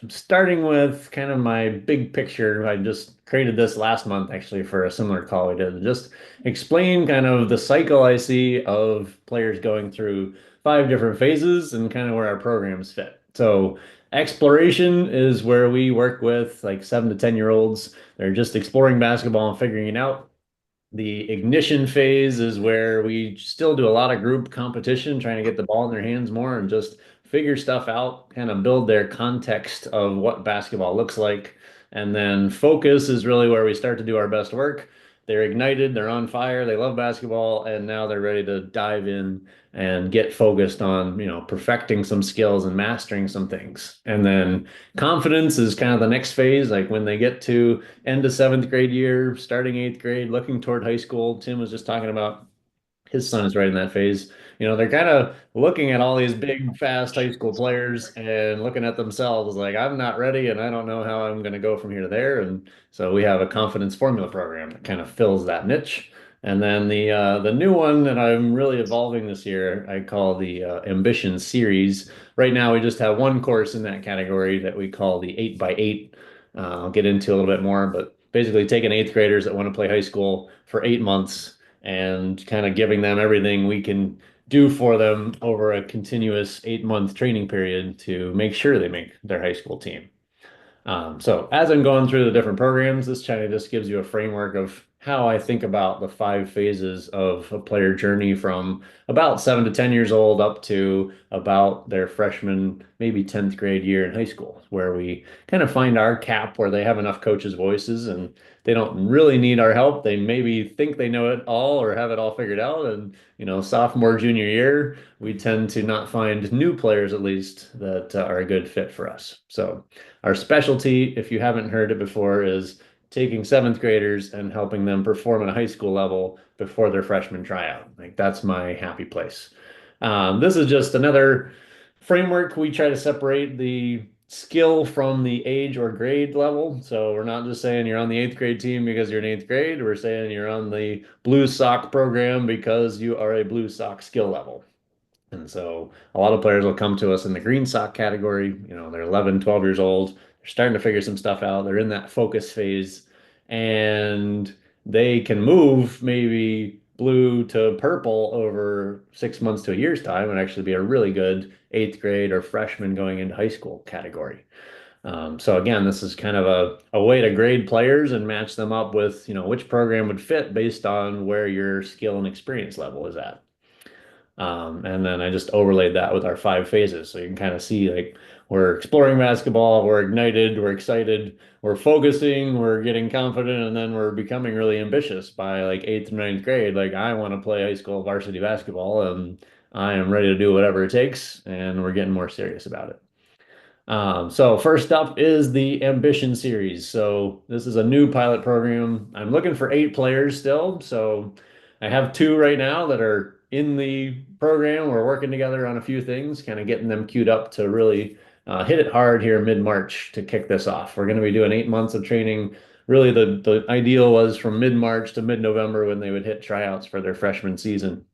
starting with kind of my big picture. I just created this last month actually for a similar call we did. Just explain kind of the cycle I see of players going through five different phases and kind of where our programs fit. So exploration is where we work with like 7 to 10 year olds. They're just exploring basketball and figuring it out. The ignition phase is where we still do a lot of group competition, trying to get the ball in their hands more and just figure stuff out, kind of build their context of what basketball looks like. And then focus is really where we start to do our best work. They're ignited, they're on fire, they love basketball, and now they're ready to dive in and get focused on, perfecting some skills and mastering some things. And then confidence is kind of the next phase, like when they get to end of seventh grade year, starting eighth grade, looking toward high school. Tim was just talking about his son is right in that phase. They're kind of looking at all these big, fast high school players and looking at themselves like, I'm not ready and I don't know how I'm going to go from here to there. And so we have a confidence formula program that kind of fills that niche. And then the new one that I'm really evolving this year, I call the Ambition series. Right now, we just have one course in that category that we call the 8x8. I'll get into a little bit more, but basically taking eighth graders that want to play high school for 8 months and kind of giving them everything we can do for them over a continuous 8 month training period to make sure they make their high school team. So as I'm going through the different programs, this kind of just gives you a framework of how I think about the five phases of a player journey from about 7 to 10 years old up to about their freshman, maybe 10th grade year in high school, where we kind of find our cap where they have enough coaches' voices and they don't really need our help. They maybe think they know it all or have it all figured out. And, sophomore, junior year, we tend to not find new players, at least, that are a good fit for us. So, our specialty, if you haven't heard it before, is taking seventh graders and helping them perform at a high school level before their freshman tryout. Like that's my happy place. This is just another framework. We try to separate the skill from the age or grade level. So we're not just saying you're on the eighth grade team because you're in eighth grade. We're saying you're on the blue sock program because you are a blue sock skill level. And so a lot of players will come to us in the green sock category. They're 11, 12 years old. They're starting to figure some stuff out. They're in that focus phase and they can move maybe blue to purple over 6 months to a year's time and actually be a really good eighth grade or freshman going into high school category. So again, this is kind of a way to grade players and match them up with, which program would fit based on where your skill and experience level is at. And then I just overlaid that with our five phases. So you can kind of see like we're exploring basketball, we're ignited, we're excited, we're focusing, we're getting confident, and then we're becoming really ambitious by like eighth and ninth grade. Like I want to play high school varsity basketball and I am ready to do whatever it takes, and we're getting more serious about it. So first up is the Ambition series. So this is a new pilot program. I'm looking for 8 players still. So I have two right now that are in the program. We're working together on a few things, kind of getting them queued up to really hit it hard here mid-March to kick this off. We're going to be doing 8 months of training. Really, the ideal was from mid-March to mid-November when they would hit tryouts for their freshman season.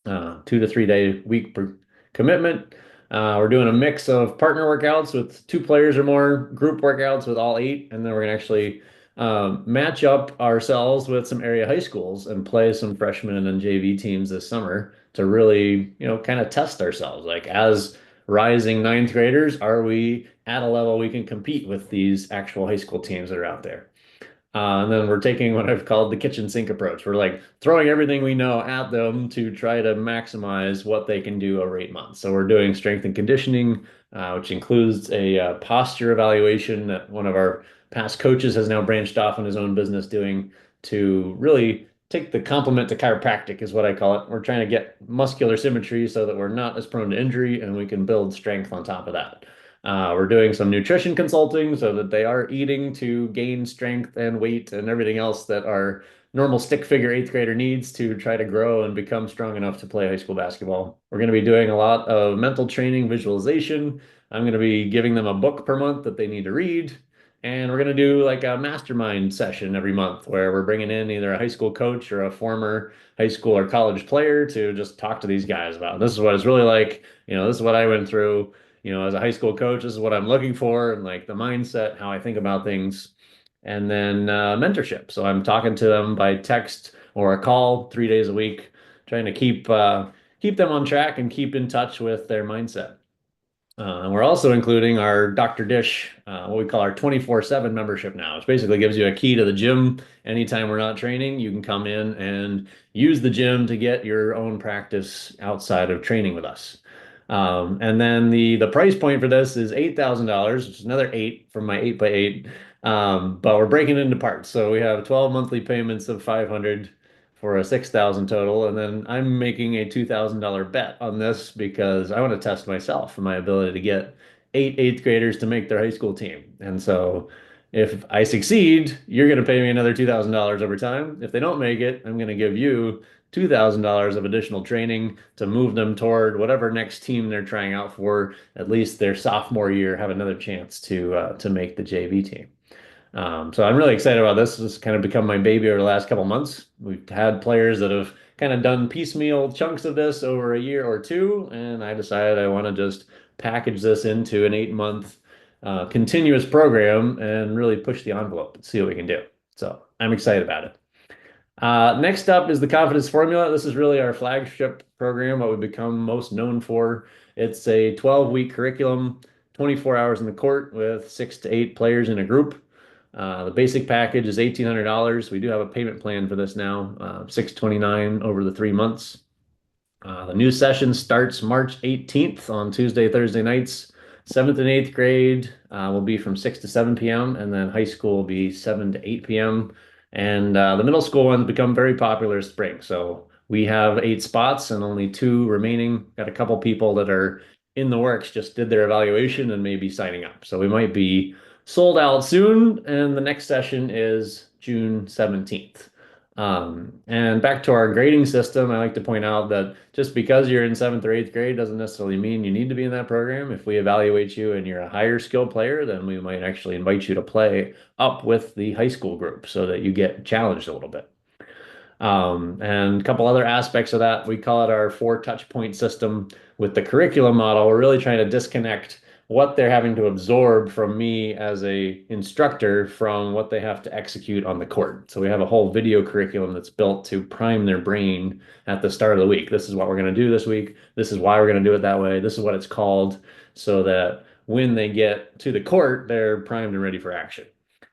2 to 3 day week per commitment. We're doing a mix of partner workouts with 2 players or more, group workouts with all 8, and then we're gonna actually match up ourselves with some area high schools and play some freshmen and JV teams this summer to really, kind of test ourselves. Like as rising ninth graders, are we at a level we can compete with these actual high school teams that are out there? And then we're taking what I've called the kitchen sink approach. We're like throwing everything we know at them to try to maximize what they can do over 8 months. So we're doing strength and conditioning, which includes a posture evaluation that one of our past coaches has now branched off in his own business doing to really take the complement to chiropractic is what I call it. We're trying to get muscular symmetry so that we're not as prone to injury and we can build strength on top of that. We're doing some nutrition consulting so that they are eating to gain strength and weight and everything else that our normal stick figure eighth grader needs to try to grow and become strong enough to play high school basketball. We're going to be doing a lot of mental training, visualization. I'm going to be giving them a book per month that they need to read. And we're going to do like a mastermind session every month where we're bringing in either a high school coach or a former high school or college player to just talk to these guys about this is what it's really like. This is what I went through. as a high school coach, this is what I'm looking for, and like the mindset, how I think about things. And then mentorship. So I'm talking to them by text or a call 3 days a week, trying to keep them on track and keep in touch with their mindset. And we're also including our Dr. Dish, what we call our 24/7 membership now, which basically gives you a key to the gym. Anytime we're not training, you can come in and use the gym to get your own practice outside of training with us. And then the price point for this is $8,000, which is another eight from my 8x8. But we're breaking it into parts. So we have 12 monthly payments of 500 for a 6,000 total. And then I'm making a $2,000 bet on this because I want to test myself and my ability to get eight eighth graders to make their high school team. And so if I succeed, you're going to pay me another $2,000 over time. If they don't make it, I'm going to give you $2,000 of additional training to move them toward whatever next team they're trying out for. At least their sophomore year, have another chance to make the JV team. So I'm really excited about this. This has kind of become my baby over the last couple months. We've had players that have kind of done piecemeal chunks of this over a year or two, and I decided I want to just package this into an 8 month continuous program and really push the envelope and see what we can do. So I'm excited about it. Next up is the Confidence Formula. This is really our flagship program, what we've become most known for. It's a 12-week curriculum, 24 hours in the court with 6 to 8 players in a group. The basic package is $1,800. We do have a payment plan for this now, $629 over the 3 months. The new session starts March 18th on Tuesday, Thursday nights. 7th and 8th grade will be from 6 to 7 p.m. and then high school will be 7 to 8 p.m. And the middle school ones become very popular this spring. So we have 8 spots and only 2 remaining. Got a couple people that are in the works, just did their evaluation and may be signing up. So we might be sold out soon. And the next session is June 17th. And back to our grading system, I like to point out that just because you're in 7th or 8th grade doesn't necessarily mean you need to be in that program. If we evaluate you and you're a higher skill player, then we might actually invite you to play up with the high school group so that you get challenged a little bit. And a couple other aspects of that, we call it our 4 touch point system. With the curriculum model, we're really trying to disconnect what they're having to absorb from me as a instructor from what they have to execute on the court. So we have a whole video curriculum that's built to prime their brain at the start of the week. This is what we're going to do this week. This is why we're going to do it that way. This is what it's called, so that when they get to the court, they're primed and ready for action.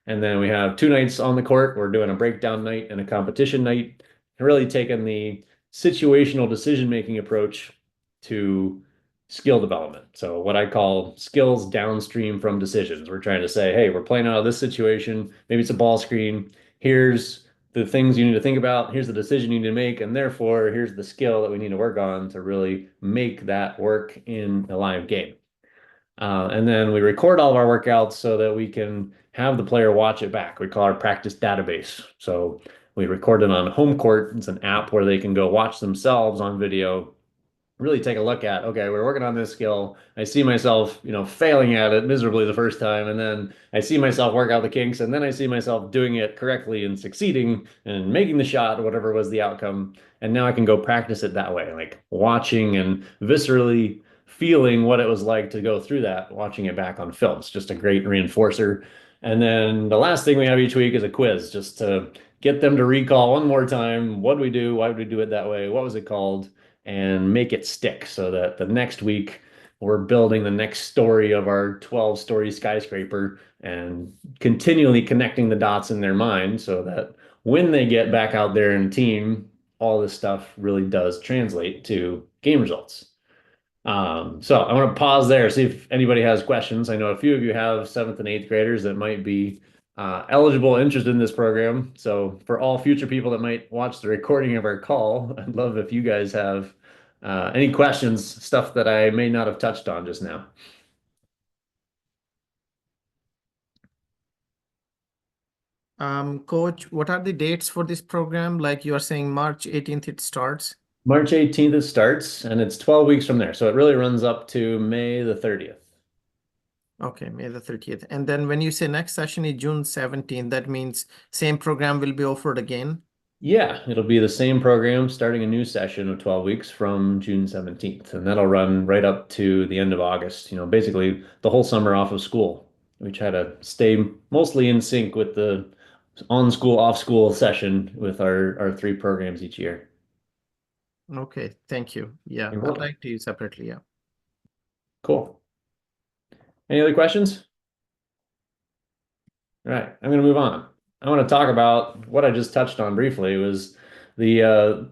And then we have 2 nights on the court. We're doing a breakdown night and a competition night, really taking the situational decision-making approach to skill development. So what I call skills downstream from decisions. We're trying to say, hey, we're playing out of this situation. Maybe it's a ball screen. Here's the things you need to think about. Here's the decision you need to make. And therefore, here's the skill that we need to work on to really make that work in a live game. And then we record all of our workouts so that we can have the player watch it back. We call our practice database. So we record it on Home Court. It's an app where they can go watch themselves on video, really take a look at, okay, we're working on this skill. I see myself, failing at it miserably the first time. And then I see myself work out the kinks. And then I see myself doing it correctly and succeeding and making the shot, whatever was the outcome. And now I can go practice it that way, like watching and viscerally feeling what it was like to go through that, watching it back on film. It's just a great reinforcer. And then the last thing we have each week is a quiz, just to get them to recall one more time, what did we do? Why did we do it that way? What was it called? And make it stick so that the next week we're building the next story of our 12-story skyscraper and continually connecting the dots in their mind so that when they get back out there in a team, all this stuff really does translate to game results. So I want to pause there, see if anybody has questions. I know a few of you have 7th and 8th graders that might be eligible, interested in this program. So for all future people that might watch the recording of our call, I'd love if you guys have any questions, stuff that I may not have touched on just now. Coach, what are the dates for this program? Like you are saying March 18th it starts. March 18th it starts, and it's 12 weeks from there. So it really runs up to May the 30th. Okay, May the 30th. And then when you say next session is June 17th, that means same program will be offered again? Yeah, it'll be the same program starting a new session of 12 weeks from June 17th, and that'll run right up to the end of August, basically the whole summer off of school. We try to stay mostly in sync with the on school, off school session with our three programs each year. Okay, thank you. Yeah, You're I'll welcome. write to you separately. Yeah. Cool. Any other questions? All right, I'm going to move on. I want to talk about what I just touched on briefly was the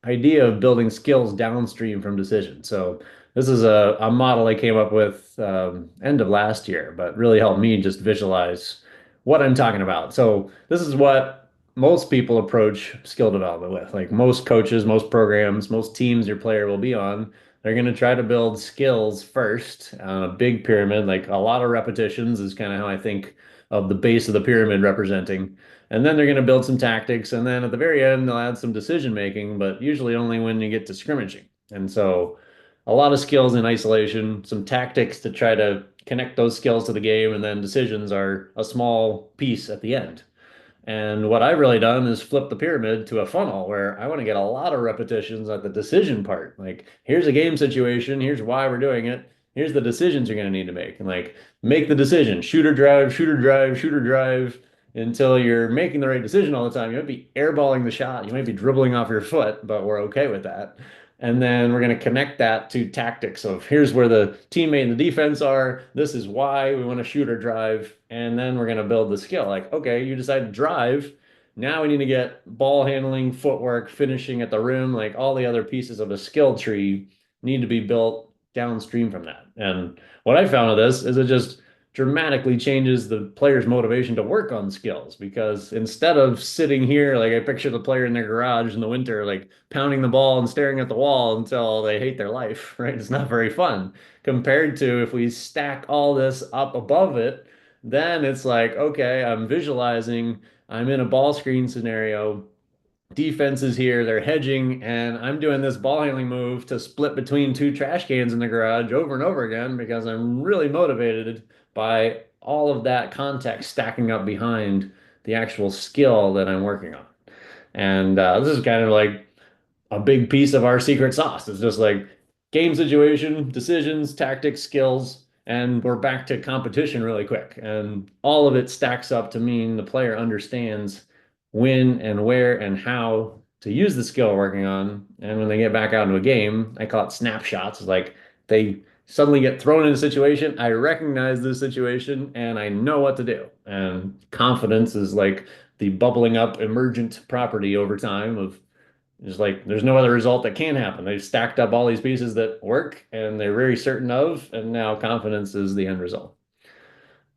idea of building skills downstream from decision. So this is a model I came up with end of last year, but really helped me just visualize what I'm talking about. So this is what most people approach skill development with. Like most coaches, most programs, most teams your player will be on, they're going to try to build skills first on a big pyramid. Like a lot of repetitions is kind of how I think of the base of the pyramid representing. And then they're going to build some tactics. And then at the very end, they'll add some decision making, but usually only when you get to scrimmaging. And so a lot of skills in isolation, some tactics to try to connect those skills to the game, and then decisions are a small piece at the end. And what I've really done is flip the pyramid to a funnel where I want to get a lot of repetitions at the decision part. Like, here's a game situation, here's why we're doing it, here's the decisions you're going to need to make. And like, make the decision, shooter drive, shooter drive, shooter drive until you're making the right decision all the time. You might be airballing the shot, you might be dribbling off your foot, but we're okay with that. And then we're going to connect that to tactics of here's where the teammate and the defense are. This is why we want to shoot or drive. And then we're going to build the skill. Like, okay, you decide to drive. Now we need to get ball handling, footwork, finishing at the rim, like all the other pieces of a skill tree need to be built downstream from that. And what I found of this is it just dramatically changes the player's motivation to work on skills because instead of sitting here, like I picture the player in their garage in the winter, like pounding the ball and staring at the wall until they hate their life, right? It's not very fun compared to if we stack all this up above it, then it's like, okay, I'm visualizing, I'm in a ball screen scenario. Defense is here, they're hedging, and I'm doing this ball handling move to split between two trash cans in the garage over and over again because I'm really motivated by all of that context stacking up behind the actual skill that I'm working on. And this is kind of like a big piece of our secret sauce. It's just like game situation, decisions, tactics, skills, and we're back to competition really quick. And all of it stacks up to mean the player understands when and where and how to use the skill we're working on. And when they get back out into a game, I call it snapshots. It's like they suddenly get thrown in a situation. I recognize this situation and I know what to do. And confidence is like the bubbling up emergent property over time of it's like there's no other result that can happen. They've stacked up all these pieces that work and they're very certain of, and now confidence is the end result.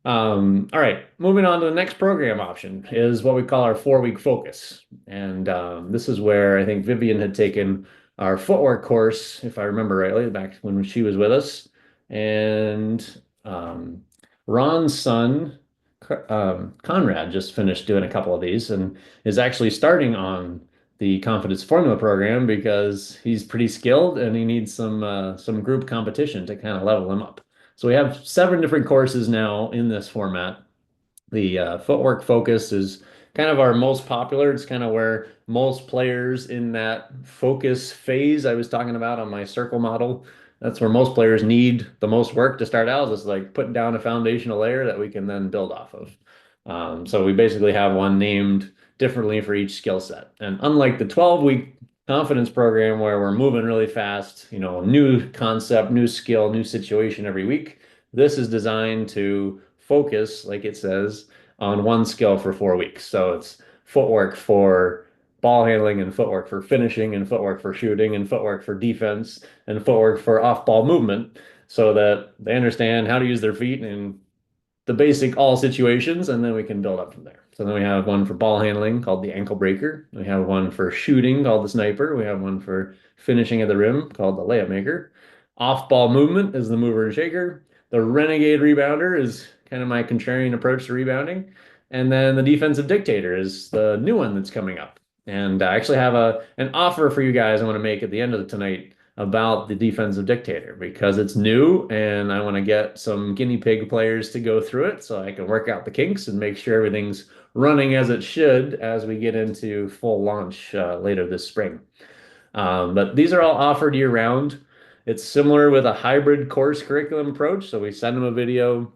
All right, moving on to the next program option is what we call our 4 week focus. And this is where I think Vivian had taken our footwork course, if I remember rightly, back when she was with us. And Ron's son, Conrad, just finished doing a couple of these and is actually starting on the confidence formula program because he's pretty skilled and he needs some group competition to kind of level him up. So we have 7 different courses now in this format. The footwork focus is kind of our most popular. It's kind of where most players in that focus phase I was talking about on my circle model. That's where most players need the most work to start out. Is like putting down a foundational layer that we can then build off of. So we basically have one named differently for each skill set. And unlike the 12-week confidence program where we're moving really fast, new concept, new skill, new situation every week, this is designed to focus, like it says, on one skill for 4 weeks. So it's footwork for ball handling and footwork for finishing and footwork for shooting and footwork for defense and footwork for off-ball movement so that they understand how to use their feet and the basic all situations, and then we can build up from there. So then we have one for ball handling called the ankle breaker. We have one for shooting called the sniper. We have one for finishing at the rim called the layup maker. Off ball movement is the mover and shaker. The renegade rebounder is kind of my contrarian approach to rebounding. And then the defensive dictator is the new one that's coming up. And I actually have an offer for you guys I want to make at the end of tonight about the Defensive Dictator because it's new and I want to get some guinea pig players to go through it so I can work out the kinks and make sure everything's running as it should as we get into full launch later this spring. But these are all offered year round. It's similar with a hybrid course curriculum approach. So we send them a video,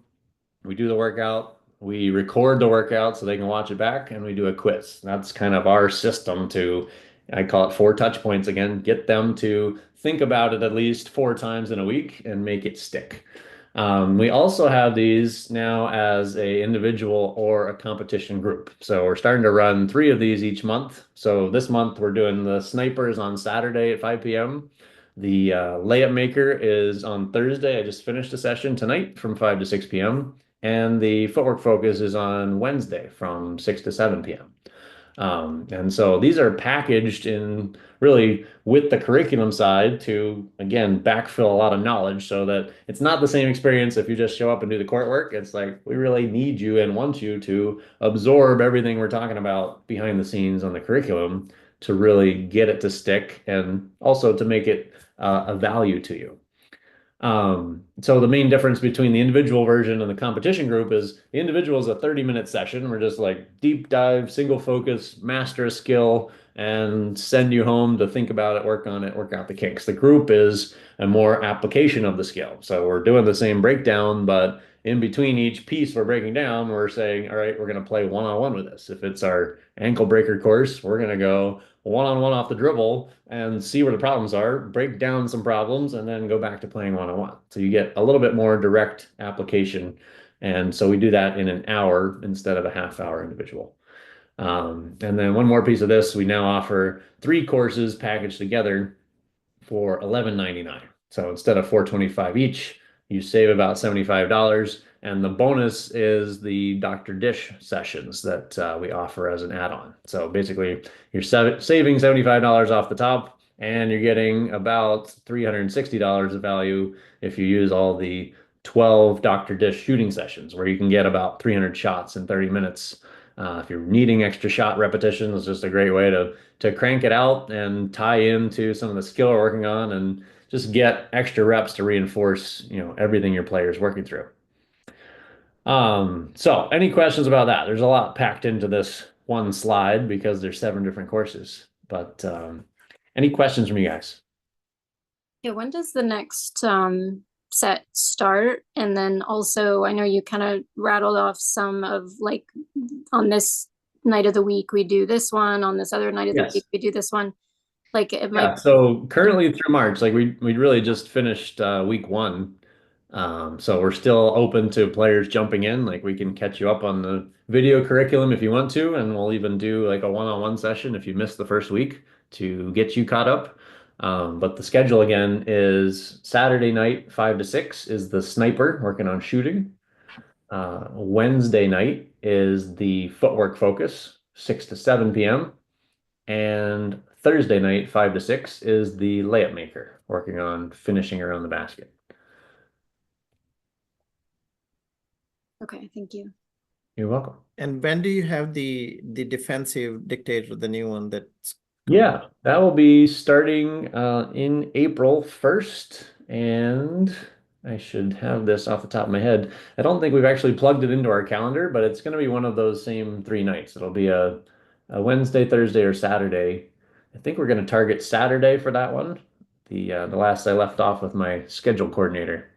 we do the workout, we record the workout so they can watch it back, and we do a quiz. That's kind of our system to, I call it four touch points again, get them to think about it at least four times in a week and make it stick. We also have these now as a individual or a competition group. So we're starting to run three of these each month. So this month we're doing the snipers on Saturday at 5 p.m. The layup maker is on Thursday. I just finished a session tonight from 5 to 6 p.m. And the footwork focus is on Wednesday from 6 to 7 p.m. And so these are packaged in really with the curriculum side to, again, backfill a lot of knowledge so that it's not the same experience if you just show up and do the court work. It's like we really need you and want you to absorb everything we're talking about behind the scenes on the curriculum to really get it to stick and also to make it a value to you. So the main difference between the individual version and the competition group is the individual is a 30-minute session. We're just like deep dive, single focus, master a skill, and send you home to think about it, work out the kinks. The group is a more application of the skill. So we're doing the same breakdown, but in between each piece we're breaking down, we're saying, all right, we're going to play one-on-one with this. If it's our ankle breaker course, we're going to go one-on-one off the dribble and see where the problems are, break down some problems, and then go back to playing one-on-one. So you get a little bit more direct application. And so we do that in an hour instead of a half hour individual. And then one more piece of this, we now offer three courses packaged together for $11.99. So instead of $4.25 each, you save about $75. And the bonus is the Dr. Dish sessions that we offer as an add-on. So basically, you're saving $75 off the top, and you're getting about $360 of value if you use all the 12 Dr. Dish shooting sessions, where you can get about 300 shots in 30 minutes. If you're needing extra shot repetitions, it's just a great way to crank it out and tie into some of the skill we're working on and just get extra reps to reinforce, everything your player's working through. So any questions about that? There's a lot packed into this one slide because there's seven different courses. But any questions from you guys? Yeah, when does the next set start? And then also, I know you kind of rattled off some of like on this night of the week we do this one, on this other night of the Yes. week we do this one. Like it Yeah, might. so currently through March, like we really just finished week one. So we're still open to players jumping in. Like we can catch you up on the video curriculum if you want to, and we'll even do like a one-on-one session if you missed the first week to get you caught up. But the schedule again is Saturday night, 5 to 6 is the sniper working on shooting. Wednesday night is the footwork focus, 6 to 7 p.m. And Thursday night, 5 to 6, is the layup maker, working on finishing around the basket. Okay, thank you. You're welcome. And when do you have the defensive dictator, the new one that's Yeah, that will be starting in April 1st. And I should have this off the top of my head. I don't think we've actually plugged it into our calendar, but it's going to be one of those same 3 nights. It'll be a Wednesday, Thursday, or Saturday. I think we're going to target Saturday for that one. The last I left off with my schedule coordinator.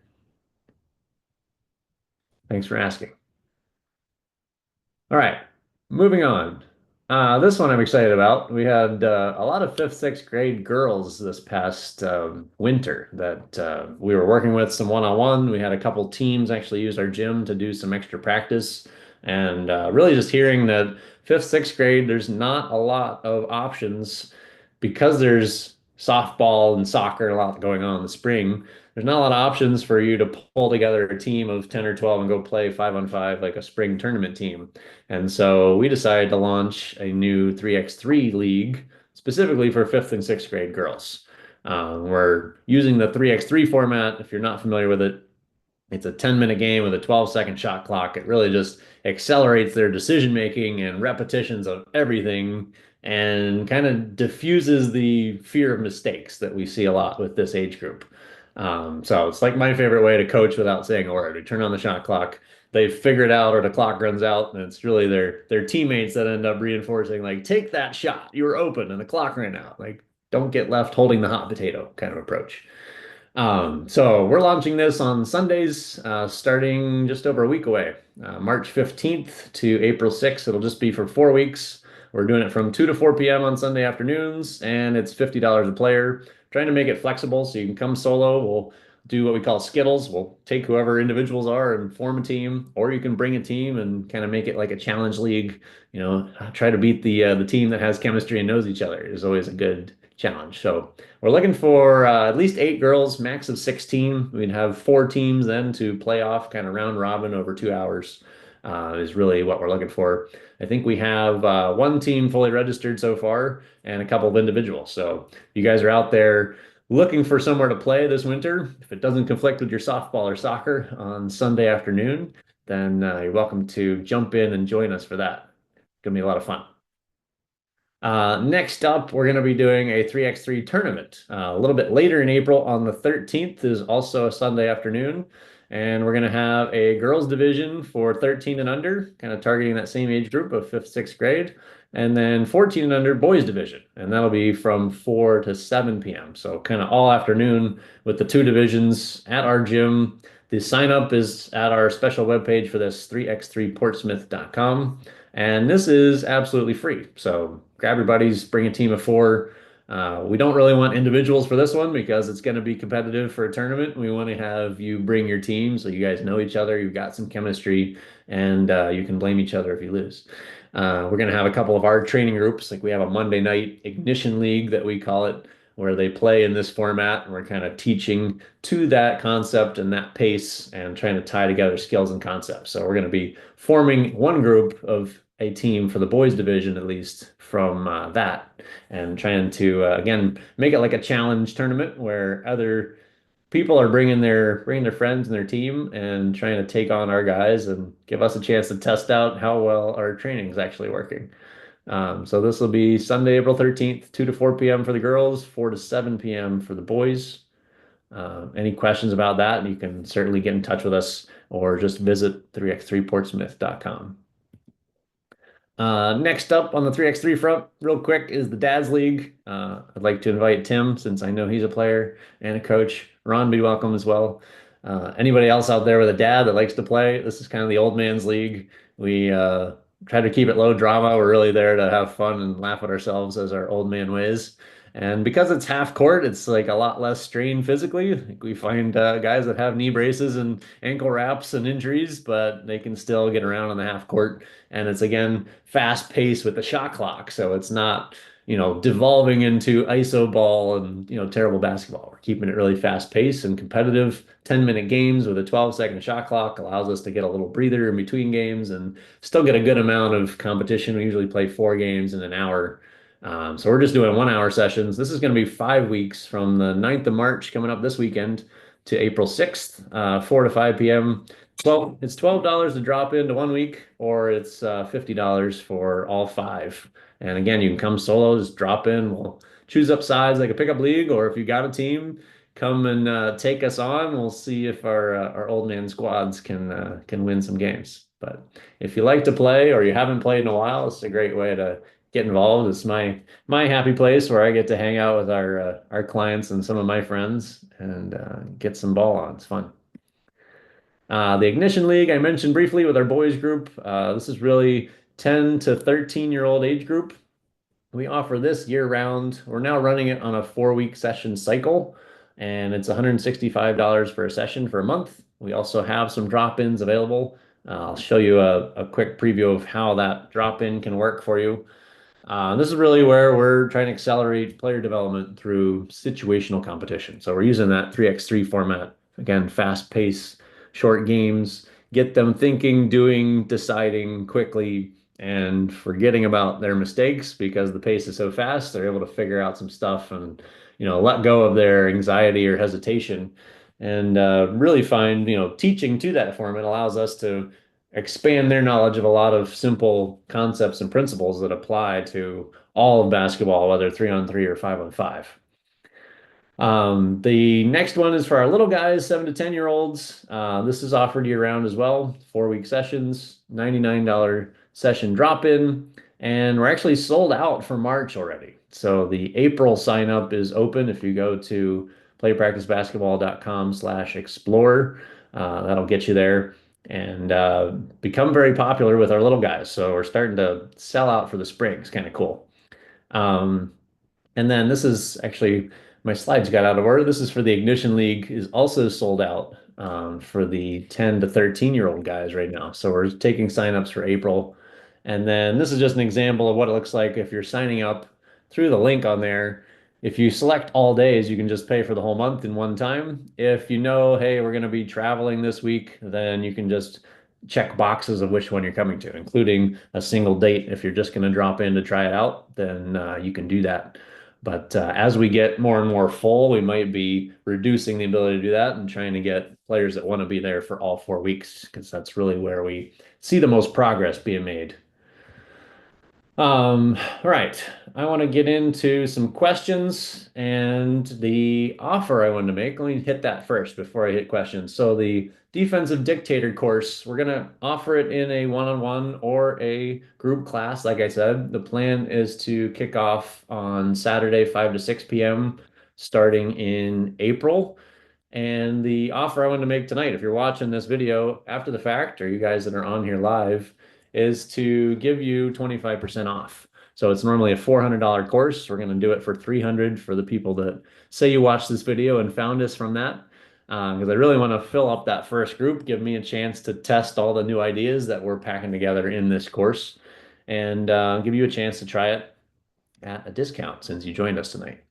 Thanks for asking. All right, moving on. This one I'm excited about. We had a lot of fifth, sixth grade girls this past winter that we were working with some one-on-one. We had a couple teams actually use our gym to do some extra practice. And really just hearing that fifth, sixth grade, there's not a lot of options because there's softball and soccer, a lot going on in the spring. There's not a lot of options for you to pull together a team of 10 or 12 and go play 5-on-5 like a spring tournament team. And so we decided to launch a new 3x3 league specifically for fifth and sixth grade girls. We're using the 3x3 format. If you're not familiar with it, it's a 10-minute game with a 12-second shot clock. It really just accelerates their decision making and repetitions of everything and kind of diffuses the fear of mistakes that we see a lot with this age group. So it's like my favorite way to coach without saying a word. We turn on the shot clock, they figure it out, or the clock runs out, and it's really their teammates that end up reinforcing, like, take that shot, you were open and the clock ran out. Like, don't get left holding the hot potato kind of approach. So we're launching this on Sundays, starting just over a week away, March 15th to April 6th. It'll just be for 4 weeks. We're doing it from 2 to 4 p.m. on Sunday afternoons, and it's $50 a player. Trying to make it flexible so you can come solo. We'll do what we call Skittles. We'll take whoever individuals are and form a team, or you can bring a team and kind of make it like a challenge league. Try to beat the team that has chemistry and knows each other is always a good challenge. So we're looking for at least 8 girls, max of 16. We'd have 4 teams then to play off, kind of round robin over 2 hours, is really what we're looking for. I think we have 1 team fully registered so far and a couple of individuals. So if you guys are out there looking for somewhere to play this winter, if it doesn't conflict with your softball or soccer on Sunday afternoon, then you're welcome to jump in and join us for that. It's going to be a lot of fun. Next up, we're going to be doing a 3x3 tournament. A little bit later in April on the 13th is also a Sunday afternoon. And we're going to have a girls division for 13 and under, kind of targeting that same age group of 5th, 6th grade. And then 14 and under boys division. And that'll be from 4 to 7 p.m. So kind of all afternoon with the 2 divisions at our gym. The sign up is at our special webpage for this, 3x3portsmouth.com. And this is absolutely free. So grab your buddies, bring a team of 4. We don't really want individuals for this one because it's going to be competitive for a tournament. We want to have you bring your team so you guys know each other, you've got some chemistry, and you can blame each other if you lose. We're going to have a couple of our training groups. Like we have a Monday night ignition league that we call it, where they play in this format, and we're kind of teaching to that concept and that pace and trying to tie together skills and concepts. So we're going to be forming one group of a team for the boys division, at least from that, and trying to again make it like a challenge tournament where other people are bringing their friends and their team and trying to take on our guys and give us a chance to test out how well our training is actually working. So this will be Sunday, April 13th, 2 to 4 p.m. for the girls, 4 to 7 p.m. for the boys. Any questions about that, you can certainly get in touch with us or just visit 3x3portsmouth.com. Next up on the 3x3 front, real quick, is the Dads League. I'd like to invite Tim, since I know he's a player and a coach. Ron, be welcome as well. Anybody else out there with a dad that likes to play, this is kind of the old man's league. We try to keep it low drama. We're really there to have fun and laugh at ourselves as our old man ways. And because it's half court, it's like a lot less strain physically. Like we find guys that have knee braces and ankle wraps and injuries, but they can still get around on the half court. And it's again fast paced with the shot clock, so it's not devolving into iso ball and terrible basketball. We're keeping it really fast paced and competitive. 10-minute games with a 12-second shot clock allows us to get a little breather in between games and still get a good amount of competition. We usually play 4 games in an hour. So we're just doing 1-hour sessions. This is going to be 5 weeks from the 9th of March coming up this weekend to April 6th, 4 to 5 p.m. Well, it's $12 to drop into 1 week, or it's $50 for all 5. And again, you can come solo, just drop in. We'll choose up sides like a pickup league, or if you got a team, come and take us on. We'll see if our old man squads can win some games. But if you like to play or you haven't played in a while, it's a great way to get involved. It's my happy place where I get to hang out with our clients and some of my friends and get some ball on. It's fun. The Ignition League I mentioned briefly with our boys group. This is really 10 to 13-year-old age group. We offer this year round. We're now running it on a 4-week session cycle, and it's $165 for a session for a month. We also have some drop-ins available. I'll show you a quick preview of how that drop-in can work for you. This is really where we're trying to accelerate player development through situational competition. So we're using that 3x3 format. Again, fast pace, short games, get them thinking, doing, deciding quickly, and forgetting about their mistakes because the pace is so fast. They're able to figure out some stuff and, let go of their anxiety or hesitation and really find, teaching to that format allows us to expand their knowledge of a lot of simple concepts and principles that apply to all of basketball, whether 3-on-3 or 5-on-5. The next one is for our little guys, 7 to 10 year olds. This is offered year round as well, 4 week sessions, $99 session drop in, and we're actually sold out for March already. So the April sign up is open if you go to playpracticebasketball.com/explore. That'll get you there and become very popular with our little guys. So we're starting to sell out for the spring. It's kind of cool. Um, and then this is actually my slides got out of order. This is for the Ignition League is also sold out for the 10 to 13 year old guys right now. So we're taking signups for April. And then this is just an example of what it looks like if you're signing up through the link on there. If you select all days, you can just pay for the whole month in one time. If you know, hey, we're going to be traveling this week, then you can just check boxes of which one you're coming to, including a single date. If you're just going to drop in to try it out, then you can do that. But as we get more and more full, we might be reducing the ability to do that and trying to get players that want to be there for all 4 weeks, because that's really where we see the most progress being made. All right. I want to get into some questions and the offer I wanted to make. Let me hit that first before I hit questions. So the Defensive Dictator course, we're going to offer it in a one-on-one or a group class. Like I said, the plan is to kick off on Saturday, 5 to 6 p.m., starting in April. And the offer I wanted to make tonight, if you're watching this video after the fact, or you guys that are on here live, is to give you 25% off. So it's normally a $400 course. We're going to do it for $300 for the people that say you watched this video and found us from that. Because I really want to fill up that first group, give me a chance to test all the new ideas that we're packing together in this course, and give you a chance to try it at a discount since you joined us tonight.